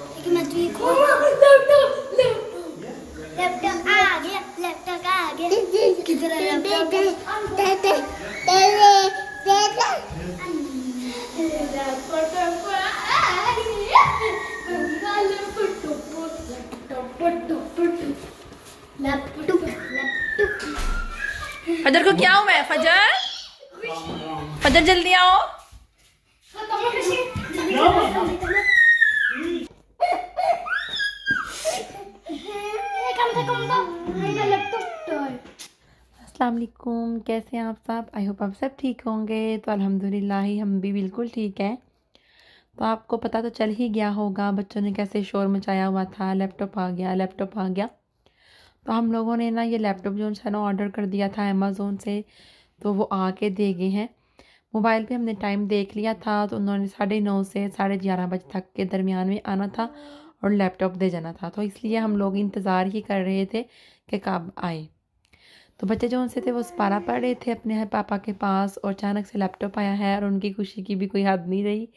लेकिन मैं ठीक हूँ। लैपटॉप लैपटॉप आ गया, लैपटॉप आ गया। किधर है लैपटॉप? फजर को क्या हुआ है? फजर, फजर जल्दी आओ। अस्सलाम वालेकुम, कैसे हैं आप सब? आई होप आप सब ठीक होंगे। तो अल्हम्दुलिल्लाह ही हम भी बिल्कुल ठीक हैं। तो आपको पता तो चल ही गया होगा बच्चों ने कैसे शोर मचाया हुआ था, लैपटॉप आ गया, लैपटॉप आ गया। तो हम लोगों ने ना ये लैपटॉप जो है ना ऑर्डर कर दिया था अमेज़ोन से, तो वो आके दे गए हैं। मोबाइल पे हमने टाइम देख लिया था, तो उन्होंने 9:30 से 11:30 बजे तक के दरमियान में आना था और लैपटॉप दे जाना था। तो इसलिए हम लोग इंतज़ार ही कर रहे थे कि कब आए। तो बच्चे जो उनसे थे वो सपारा पढ़ रहे थे अपने पापा के पास, और अचानक से लैपटॉप आया है और उनकी खुशी की भी कोई हद नहीं रही,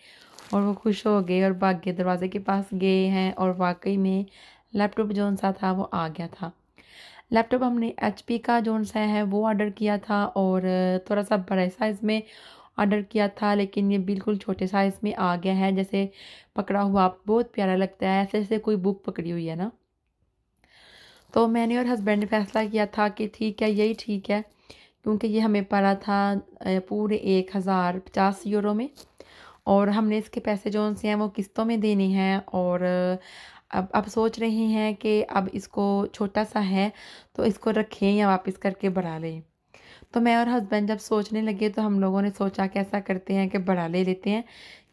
और वो खुश हो गए और भाग के दरवाजे के पास गए हैं। और वाकई में लैपटॉप जो सा था वो आ गया था। लैपटॉप हमने HP का जो सा है वो ऑर्डर किया था, और थोड़ा सा बड़े साइज़ में ऑर्डर किया था, लेकिन ये बिल्कुल छोटे साइज़ में आ गया है। जैसे पकड़ा हुआ बहुत प्यारा लगता है, ऐसे जैसे कोई बुक पकड़ी हुई है ना। तो मैंने और हस्बैंड ने फैसला किया था कि ठीक है, यही ठीक है, क्योंकि ये हमें पड़ा था पूरे 1050 यूरो में, और हमने इसके पैसे जो से हैं वो किस्तों में देने हैं। और अब सोच रहे हैं कि अब इसको छोटा सा है तो इसको रखें या वापस करके बढ़ा लें। तो मैं और हस्बैंड जब सोचने लगे तो हम लोगों ने सोचा कि ऐसा करते हैं कि बढ़ा ले लेते हैं।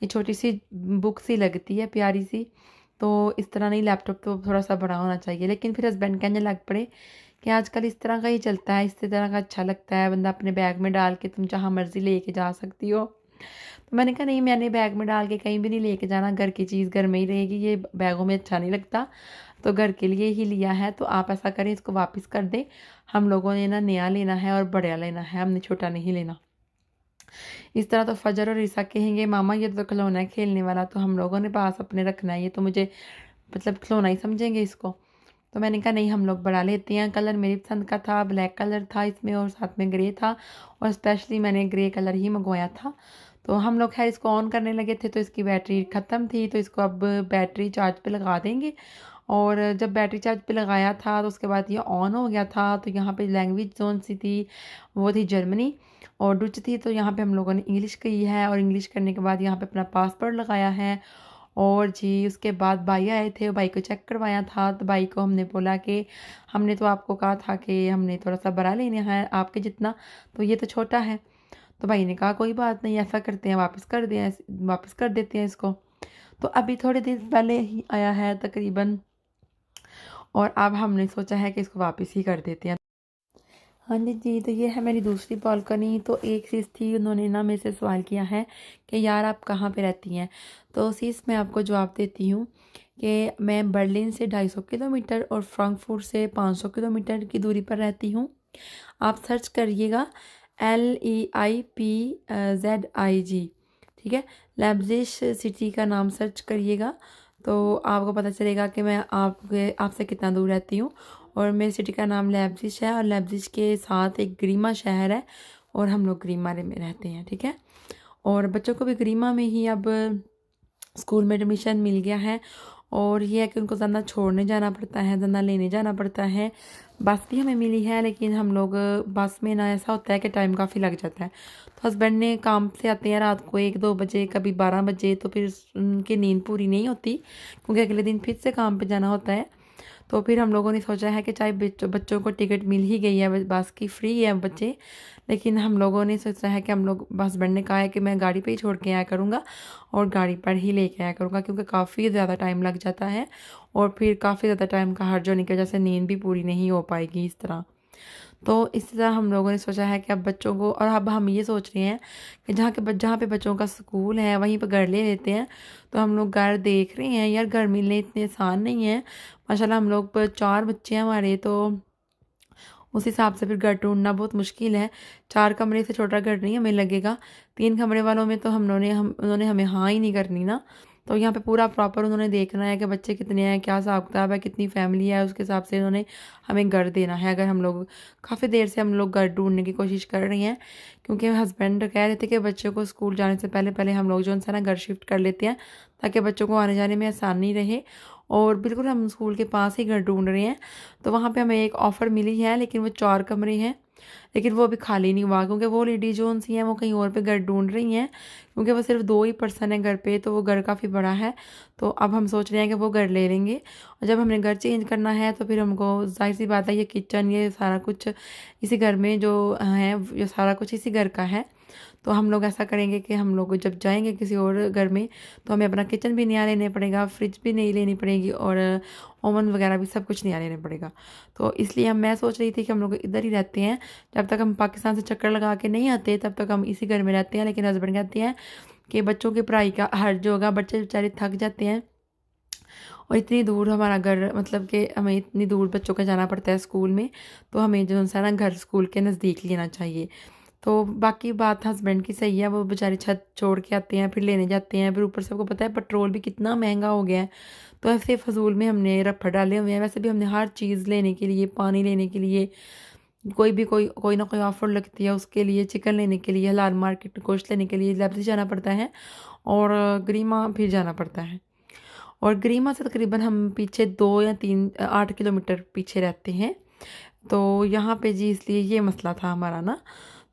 ये छोटी सी बुक सी लगती है, प्यारी सी, तो इस तरह नहीं, लैपटॉप तो थोड़ा सा बड़ा होना चाहिए। लेकिन फिर हस्बैंड कहने लग पड़े कि आजकल इस तरह का ही चलता है, इस तरह का अच्छा लगता है, बंदा अपने बैग में डाल के तुम जहाँ मर्ज़ी लेके जा सकती हो। तो मैंने कहा नहीं, मैंने बैग में डाल के कहीं भी नहीं लेके जाना, घर की चीज़ घर में ही रहेगी, ये बैगों में अच्छा नहीं लगता, तो घर के लिए ही लिया है। तो आप ऐसा करें, इसको वापस कर दें। हम लोगों ने ना नया लेना है और बढ़िया लेना है, हमने छोटा नहीं लेना। इस तरह तो फजर और ईसा कहेंगे मामा ये तो खिलौना है खेलने वाला, तो हम लोगों ने पास अपने रखना है, ये तो मुझे मतलब खिलौना ही समझेंगे इसको। तो मैंने कहा नहीं, हम लोग बढ़ा लेते हैं। कलर मेरी पसंद का था, ब्लैक कलर था इसमें और साथ में ग्रे था, और स्पेशली मैंने ग्रे कलर ही मंगवाया था। तो हम लोग खैर इसको ऑन करने लगे थे तो इसकी बैटरी ख़त्म थी, तो इसको अब बैटरी चार्ज पे लगा देंगे। और जब बैटरी चार्ज पे लगाया था तो उसके बाद ये ऑन हो गया था। तो यहाँ पे लैंग्वेज जोन सी थी, वो थी जर्मनी और डुच थी। तो यहाँ पे हम लोगों ने इंग्लिश की है, और इंग्लिश करने के बाद यहाँ पे अपना पासवर्ड लगाया है। और जी उसके बाद भाई आए थे, भाई को चेक करवाया था। तो भाई को हमने बोला कि हमने तो आपको कहा था कि हमने थोड़ा सा बड़ा लेना है आपके जितना, तो ये तो छोटा है। तो भाई ने कहा कोई बात नहीं, ऐसा करते हैं, वापस कर देते हैं इसको। तो अभी थोड़े दिन पहले ही आया है तकरीबन, और अब हमने सोचा है कि इसको वापस ही कर देते हैं। हाँ जी जी, तो ये है मेरी दूसरी बालकनी। तो एक चीज़ थी, उन्होंने ना मेरे से सवाल किया है कि यार आप कहाँ पे रहती हैं। तो सीस मैं आपको जवाब देती हूँ कि मैं बर्लिन से 250 किलोमीटर और फ्रैंकफर्ट से 500 किलोमीटर की दूरी पर रहती हूँ। आप सर्च करिएगा LEIPZIG, ठीक है, लैप्जिश सिटी का नाम सर्च करिएगा, तो आपको पता चलेगा कि मैं आपसे कितना दूर रहती हूँ। और मेरी सिटी का नाम लैप्जिश है, और लैप्जिश के साथ एक ग्रीमा शहर है, और हम लोग ग्रीमा में रहते हैं, ठीक है। और बच्चों को भी ग्रीमा में ही अब स्कूल में एडमिशन मिल गया है। और ये है कि उनको ज़्यादा छोड़ने जाना पड़ता है, ज़्यादा लेने जाना पड़ता है। बस भी हमें मिली है, लेकिन हम लोग बस में ना ऐसा होता है कि टाइम काफ़ी लग जाता है। तो हस्बैंड ने काम से आते हैं रात को 1-2 बजे, कभी 12 बजे, तो फिर उनकी नींद पूरी नहीं होती, क्योंकि अगले दिन फिर से काम पे जाना होता है। तो फिर हम लोगों ने सोचा है कि चाहे बच्चों को टिकट मिल ही गई है बस की, फ्री है बच्चे, लेकिन हम लोगों ने सोचा है कि हम लोग, हस्बैंड ने कहा है कि मैं गाड़ी पे ही छोड़ के आया करूँगा और गाड़ी पर ही लेके आया करूँगा, क्योंकि काफ़ी ज़्यादा टाइम लग जाता है, और फिर काफ़ी ज़्यादा टाइम का हर्ज होने की वजह से नींद भी पूरी नहीं हो पाएगी इस तरह। तो इस तरह हम लोगों ने सोचा है कि अब बच्चों को, और अब हम ये सोच रहे हैं कि जहाँ पे बच्चों का स्कूल है वहीं पर घर ले लेते हैं। तो हम लोग घर देख रहे हैं यार, घर मिलने इतने आसान नहीं है। माशाल्लाह हम लोग पर 4 बच्चे हैं हमारे, तो उस हिसाब से फिर घर ढूंढना बहुत मुश्किल है। 4 कमरे से छोटा घर नहीं हमें लगेगा। 3 कमरे वालों में तो उन्होंने हमें हाँ ही नहीं करनी ना, तो यहाँ पे पूरा प्रॉपर उन्होंने देखना है कि बच्चे कितने हैं, क्या हिसाब किताब है, कितनी फैमिली है, उसके हिसाब से उन्होंने हमें घर देना है। अगर हम लोग काफ़ी देर से हम लोग घर ढूंढने की कोशिश कर रही हैं, क्योंकि हस्बैंड कह रहे थे कि बच्चों को स्कूल जाने से पहले पहले हम लोग जो है ना घर शिफ्ट कर लेते हैं, ताकि बच्चों को आने जाने में आसानी रहे। और बिल्कुल हम स्कूल के पास ही घर ढूंढ रहे हैं। तो वहाँ पे हमें एक ऑफ़र मिली है, लेकिन वो 4 कमरे हैं, लेकिन वो अभी खाली नहीं हुआ, क्योंकि वो लेडी जो सी हैं वो कहीं और पे घर ढूंढ रही हैं, क्योंकि वो सिर्फ 2 ही पर्सन है घर पे, तो वो घर काफ़ी बड़ा है। तो अब हम सोच रहे हैं कि वो घर ले लेंगे, और जब हमने घर चेंज करना है तो फिर हमको जाहिर सी बात है ये किचन ये सारा कुछ इसी घर में जो है, ये सारा कुछ इसी घर का है। तो हम लोग ऐसा करेंगे कि हम लोग जब जाएंगे किसी और घर में, तो हमें अपना किचन भी नया लेने पड़ेगा, फ्रिज भी नहीं लेनी पड़ेगी, और ओवन वगैरह भी सब कुछ नया लेना पड़ेगा। तो इसलिए मैं सोच रही थी कि हम लोग इधर ही रहते हैं, जब तक हम पाकिस्तान से चक्कर लगा के नहीं आते तब तक हम इसी घर में रहते हैं। लेकिन हस्बैंड कहते हैं कि बच्चों की पढ़ाई का हर्ज होगा, बच्चे बेचारे थक जाते हैं, और इतनी दूर हमारा घर, मतलब कि हमें इतनी दूर बच्चों का जाना पड़ता है स्कूल में, तो हमें जो है ना घर स्कूल के नज़दीक लेना चाहिए। तो बाकी बात हस्बैंड की सही है, वो बेचारे छत छोड़ के आते हैं, फिर लेने जाते हैं, फिर ऊपर सबको पता है पेट्रोल भी कितना महंगा हो गया है। तो ऐसे फजूल में हमने रफड़ डाले हुए हैं। वैसे भी हमने हर चीज़ लेने के लिए, पानी लेने के लिए, कोई ना कोई ऑफ़र लगती है उसके लिए, चिकन लेने के लिए, हलाल मार्केट गोश्त लेने के लिए लाइब्रेरी जाना पड़ता है, और गरीमा फिर जाना पड़ता है। और गरीमा से तकरीबन हम पीछे 2 या 3 8 किलोमीटर पीछे रहते हैं। तो यहाँ पे जी इसलिए ये मसला था हमारा ना।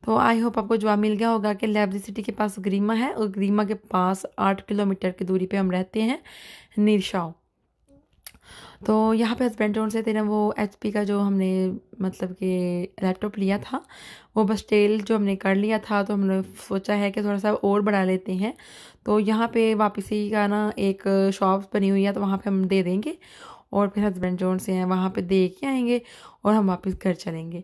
तो आई होप आपको जवाब मिल गया होगा कि लाइब्रेरी सिटी के पास गरीमा है, और गरीमा के पास 8 किलोमीटर की दूरी पे हम रहते हैं, नीरशाव। तो यहाँ पे हस्बैंड जोन से तेरा वो एचपी का जो हमने मतलब कि लैपटॉप लिया था, वो बस टेल जो हमने कर लिया था, तो हमने सोचा है कि थोड़ा सा और बढ़ा लेते हैं। तो यहाँ पे वापसी का ना एक शॉप बनी हुई है, तो वहाँ पे हम दे देंगे, और फिर हस्बैंड जोन से हैं वहाँ पे दे के आएंगे, और हम वापस घर चलेंगे।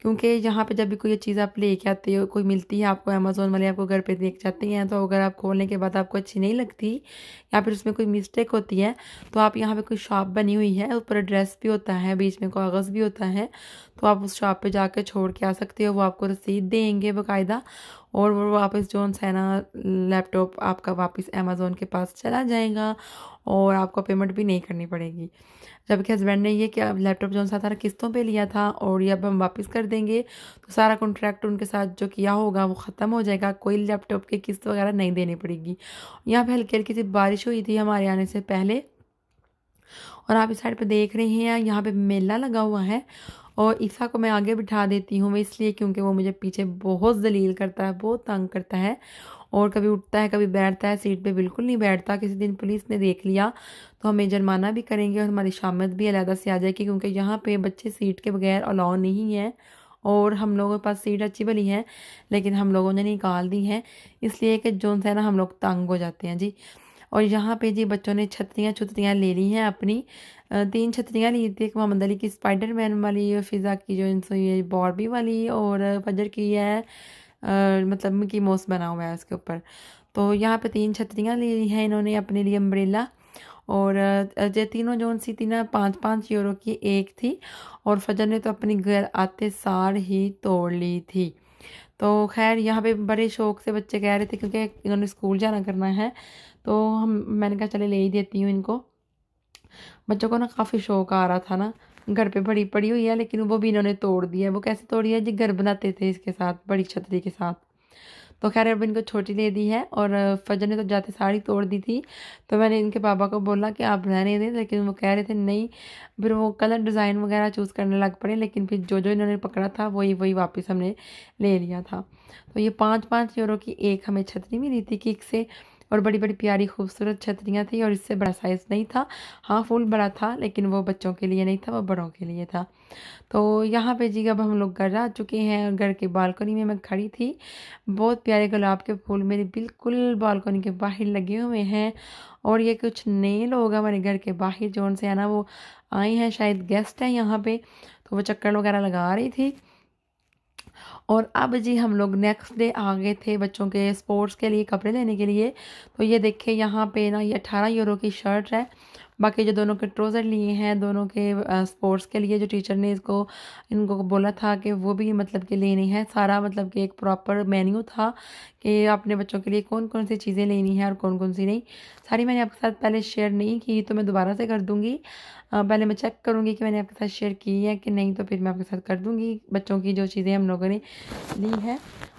क्योंकि यहाँ पे जब भी कोई चीज़ आप लेके आते हो, कोई मिलती है आपको, अमेज़ोन वाले आपको घर पे देख जाते हैं, तो अगर आप खोलने के बाद आपको अच्छी नहीं लगती, या फिर उसमें कोई मिस्टेक होती है, तो आप यहाँ पे कोई शॉप बनी हुई है, ऊपर एड्रेस भी होता है, बीच में कागज़ भी होता है, तो आप उस शॉप पे जाके छोड़ के आ सकते हो। वो आपको रसीद देंगे बाकायदा, और वो वापस जो है ना लैपटॉप आपका वापस अमेज़ोन के पास चला जाएगा, और आपको पेमेंट भी नहीं करनी पड़ेगी। जबकि हस्बैंड ने ये क्या लैपटॉप जो सा था किस्तों पे लिया था, और ये अब हम वापस कर देंगे, तो सारा कॉन्ट्रैक्ट उनके साथ जो किया होगा वो ख़त्म हो जाएगा, कोई लैपटॉप की किस्त वगैरह नहीं देनी पड़ेगी। यहाँ पे हल्की हल्की सी बारिश हुई थी हमारे आने से पहले, और आप इस साइड पे देख रहे हैं यहाँ पे मेला लगा हुआ है, और ईसा को मैं आगे बिठा देती हूँ, मैं इसलिए क्योंकि वो मुझे पीछे बहुत जलील करता है, बहुत तंग करता है, और कभी उठता है कभी बैठता है, सीट पे बिल्कुल नहीं बैठता। किसी दिन पुलिस ने देख लिया तो हमें जुर्माना भी करेंगे, और हमारी शामत भी अलहदा से आ जाएगी, क्योंकि यहाँ पे बच्चे सीट के बगैर अलाउ नहीं है, और हम लोगों के पास सीट अच्छी भली है, लेकिन हम लोगों ने निकाल दी है, इसलिए कि जोन है ना हम लोग तंग हो जाते हैं जी। और यहाँ पे जी बच्चों ने छतरियाँ ले ली हैं अपनी, 3 छतरियाँ ली थी, एक मोहम्मद अली की स्पाइडरमैन वाली, और फिज़ा की जो इनसे ये बॉर्बी वाली, और फजर की है मतलब मिकी माउस बना हुआ है उसके ऊपर। तो यहाँ पे 3 छतरियाँ ले ली हैं इन्होंने अपने लिए, अम्ब्रेला। और ये तीनों जोन सी थी ना 5-5 यूरो की एक थी, और फजर ने तो अपनी घर आते सार ही तोड़ ली थी। तो खैर यहाँ पे बड़े शौक से बच्चे कह रहे थे, क्योंकि इन्होंने स्कूल जाना करना है, तो मैंने कहा चले ले ही देती हूँ इनको। बच्चों को ना काफ़ी शौक आ रहा था ना, घर पे बड़ी पड़ी हुई है, लेकिन वो भी इन्होंने तोड़ दिया। वो कैसे तोड़ी है जी, घर बनाते थे इसके साथ, बड़ी छतरी के साथ। तो खैर अब इनको छोटी ले दी है, और फजर ने तो जाते साड़ी तोड़ दी थी। तो मैंने इनके पापा को बोला कि आप रहने दें, लेकिन वो कह रहे थे नहीं। फिर वो कलर डिज़ाइन वगैरह चूज़ करने लग पड़े, लेकिन फिर जो जो इन्होंने पकड़ा था वही वही वापस हमने ले लिया था। तो ये 5-5 यूरो की एक हमें छतरी मिली थी किक से, और बड़ी बड़ी प्यारी खूबसूरत छतरियाँ थी, और इससे बड़ा साइज़ नहीं था। हाँ फुल बड़ा था, लेकिन वो बच्चों के लिए नहीं था, वो बड़ों के लिए था। तो यहाँ पे जी अब हम लोग घर आ चुके हैं, घर के बालकनी में मैं खड़ी थी। बहुत प्यारे गुलाब के फूल मेरी बिल्कुल बालकनी के बाहर लगे हुए हैं, और ये कुछ नए लोग हमारे घर के बाहर जोन से है ना वो आए हैं, शायद गेस्ट हैं यहाँ पे, तो वो चक्कर वगैरह लगा रही थी। और अब जी हम लोग नेक्स्ट डे आ गए थे बच्चों के स्पोर्ट्स के लिए कपड़े लेने के लिए। तो ये देखिए यहाँ पे ना ये 18 यूरो की शर्ट है, बाकी जो दोनों के ट्राउज़र लिए हैं, दोनों के स्पोर्ट्स के लिए जो टीचर ने इनको बोला था कि वो भी मतलब कि लेनी है। सारा मतलब कि एक प्रॉपर मेन्यू था कि अपने बच्चों के लिए कौन-कौन सी चीज़ें लेनी है और कौन-कौन सी नहीं। सारी मैंने आपके साथ पहले शेयर नहीं की, तो मैं दोबारा से कर दूँगी। पहले मैं चेक करूँगी कि मैंने आपके साथ शेयर की है कि नहीं, तो फिर मैं आपके साथ कर दूँगी बच्चों की जो चीज़ें हम लोगों ने ली है।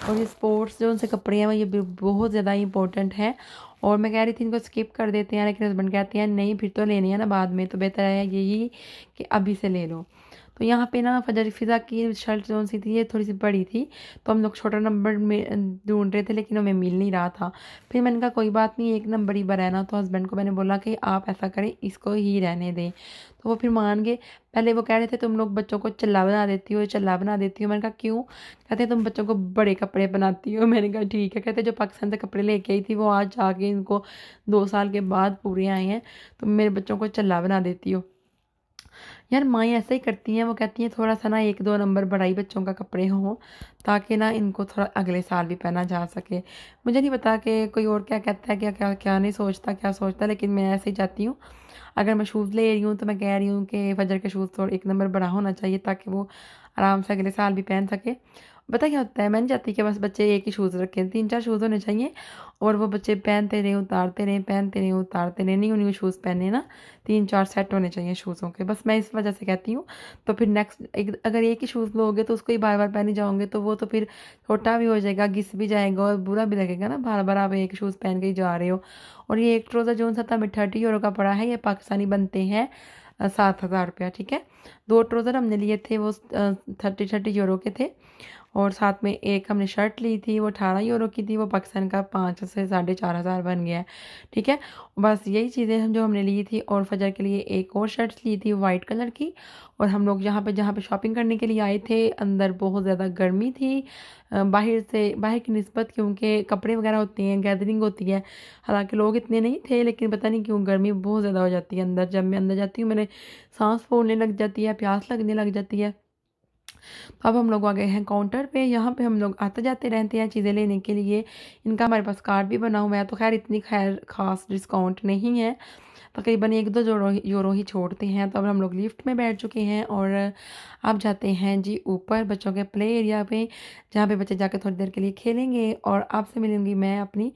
और ये स्पोर्ट्स जो उनसे कपड़े हैं, वो ये बहुत ज़्यादा इंपॉर्टेंट है। और मैं कह रही थी इनको स्किप कर देते हैं, लेकिन हस्बैंड कहते हैं नहीं, फिर तो लेनी है ना बाद में, तो बेहतर है यही कि अभी से ले लो। तो यहाँ पे ना फजर फिज़ा की शर्ट जो सी थी, ये थोड़ी सी बड़ी थी, तो हम लोग छोटा नंबर में ढूंढ रहे थे, लेकिन हमें मिल नहीं रहा था। फिर मैंने कहा कोई बात नहीं, एक नंबर ही बड़ा है ना। तो हस्बैंड को मैंने बोला कि आप ऐसा करें, इसको ही रहने दें। तो वो फिर मान गए। पहले वो कह रहे थे तुम लोग बच्चों को चल्ला बना देती हो, चल्ला बना देती हो। मैंने कहा क्यों? कहते तुम बच्चों को बड़े कपड़े बनाती हो। मैंने कहा ठीक है। कहते जो पाकिस्तान से कपड़े लेके आई थी, वो आज जाके इनको 2 साल के बाद पूरे आए हैं, तुम मेरे बच्चों को चल्ला बना देती हो। यार माएँ ऐसा ही करती हैं, वो कहती हैं थोड़ा सा ना 1-2 नंबर बड़ा ही बच्चों का कपड़े हों, ताकि ना इनको थोड़ा अगले साल भी पहना जा सके। मुझे नहीं पता कि कोई और क्या कहता है, क्या क्या क्या नहीं सोचता, क्या सोचता, लेकिन मैं ऐसे ही चाहती हूँ। अगर मैं शूज़ ले रही हूँ, तो मैं कह रही हूँ कि फजर के शूज़ थोड़ा 1 नंबर बड़ा होना चाहिए, ताकि वो आराम से अगले साल भी पहन सके। पता क्या होता है, मैं नहीं चाहती कि बस बच्चे एक ही शूज़ रखें, 3-4 शूज़ होने चाहिए, और वो बच्चे पहनते रहें, उतारते रहें, पहनते रहें, उतारते रहें। नहीं न्यू शूज़ पहने ना, 3-4 सेट होने चाहिए शूज़ों के। बस मैं इस वजह से कहती हूँ। तो फिर नेक्स्ट एक अगर एक ही शूज़ लोगे, तो उसको ही बार-बार पहने जाओगे, तो वो तो फिर छोटा भी हो जाएगा, घिस भी जाएगा, और बुरा भी लगेगा ना, बार-बार आप एक शूज़ पहन के ही जा रहे हो। और ये एक ट्राउज़र जो-सा था, 30 यूरो का पड़ा है। ये पाकिस्तानी बनते हैं 7,000 रुपया, ठीक है। 2 ट्राउज़र हमने लिए थे, वो 30 यूरो के थे। और साथ में एक हमने शर्ट ली थी, वो 18 यूरो की थी, वो पाकिस्तान का 5 से 4,500 बन गया है, ठीक है। बस यही चीज़ें हम जो हमने ली थी। और फजर के लिए एक और शर्ट ली थी वाइट कलर की। और हम लोग जहाँ पे शॉपिंग करने के लिए आए थे, अंदर बहुत ज़्यादा गर्मी थी, बाहर की निस्बत, क्योंकि कपड़े वगैरह होते हैं, गैदरिंग होती है। हालांकि लोग इतने नहीं थे, लेकिन पता नहीं क्यों गर्मी बहुत ज़्यादा हो जाती है अंदर। जब मैं अंदर जाती हूँ, मेरे सांस फूलने लग जाती है, प्यास लगने लग जाती है। तो अब हम लोग आ गए हैं काउंटर पे। यहाँ पे हम लोग आते जाते रहते हैं चीज़ें लेने के लिए। इनका हमारे पास कार्ड भी बना हुआ है, तो खैर इतनी खैर ख़ास डिस्काउंट नहीं है, तकरीबन 1-2 यूरो ही छोड़ते हैं। तो अब हम लोग लिफ्ट में बैठ चुके हैं, और अब जाते हैं जी ऊपर बच्चों के प्ले एरिया पे, जहाँ पे बच्चे जाके थोड़ी देर के लिए खेलेंगे। और आपसे मिलूंगी मैं अपनी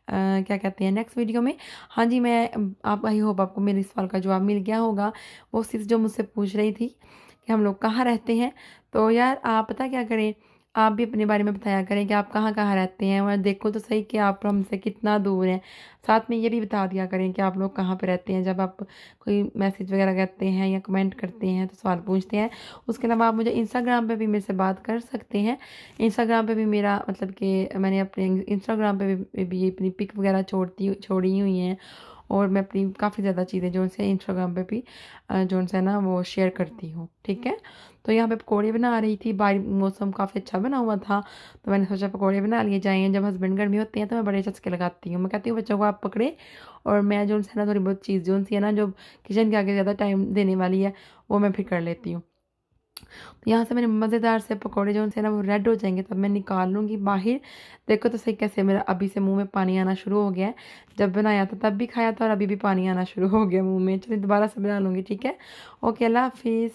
क्या कहते हैं नेक्स्ट वीडियो में। हाँ जी, मैं आप आई होप आपको मेरे इस सवाल का जवाब मिल गया होगा। वो सिर्फ जो मुझसे पूछ रही थी कि हम लोग कहाँ रहते हैं, तो यार आप पता क्या करें, आप भी अपने बारे में बताया करें कि आप कहाँ-कहाँ रहते हैं, और देखो तो सही कि आप हमसे कितना दूर हैं। साथ में ये भी बता दिया करें कि आप लोग कहाँ पे रहते हैं, जब आप कोई मैसेज वगैरह करते हैं या कमेंट करते हैं, तो सवाल पूछते हैं। उसके अलावा आप मुझे इंस्टाग्राम पे भी मेरे से बात कर सकते हैं। इंस्टाग्राम पे भी मेरा मतलब कि मैंने अपने इंस्टाग्राम पे भी अपनी पिक वगैरह छोड़ी हुई हैं। और मैं अपनी काफ़ी ज़्यादा चीज़ें जो उनसे इंस्टाग्राम पे भी जो उनसे ना वो शेयर करती हूँ, ठीक है। तो यहाँ पे पकौड़े बना रही थी, बाहर मौसम काफ़ी अच्छा बना हुआ था, तो मैंने सोचा पकौड़े बना लिए जाएँ। जब हस्बैंड घर में होते हैं, तो मैं बड़े चस्के लगाती हूँ। मैं कहती हूँ बच्चों को आप पकड़े, और मैं जो उनसे ना थोड़ी बहुत चीज़ जो उनसी है ना, जो किचन के आगे ज़्यादा टाइम देने वाली है, वो मैं फिर कर लेती हूँ। तो यहाँ से मैंने मज़ेदार से पकौड़े जो उनसे ना वो रेड हो जाएंगे, तब मैं निकाल लूँगी बाहर। देखो तो सही कैसे मेरा अभी से मुंह में पानी आना शुरू हो गया है। जब बनाया था तब भी खाया था, और अभी भी पानी आना शुरू हो गया मुंह में। चलिए दोबारा से बना लूँगी, ठीक है। ओके, अल्लाह हाफिज़।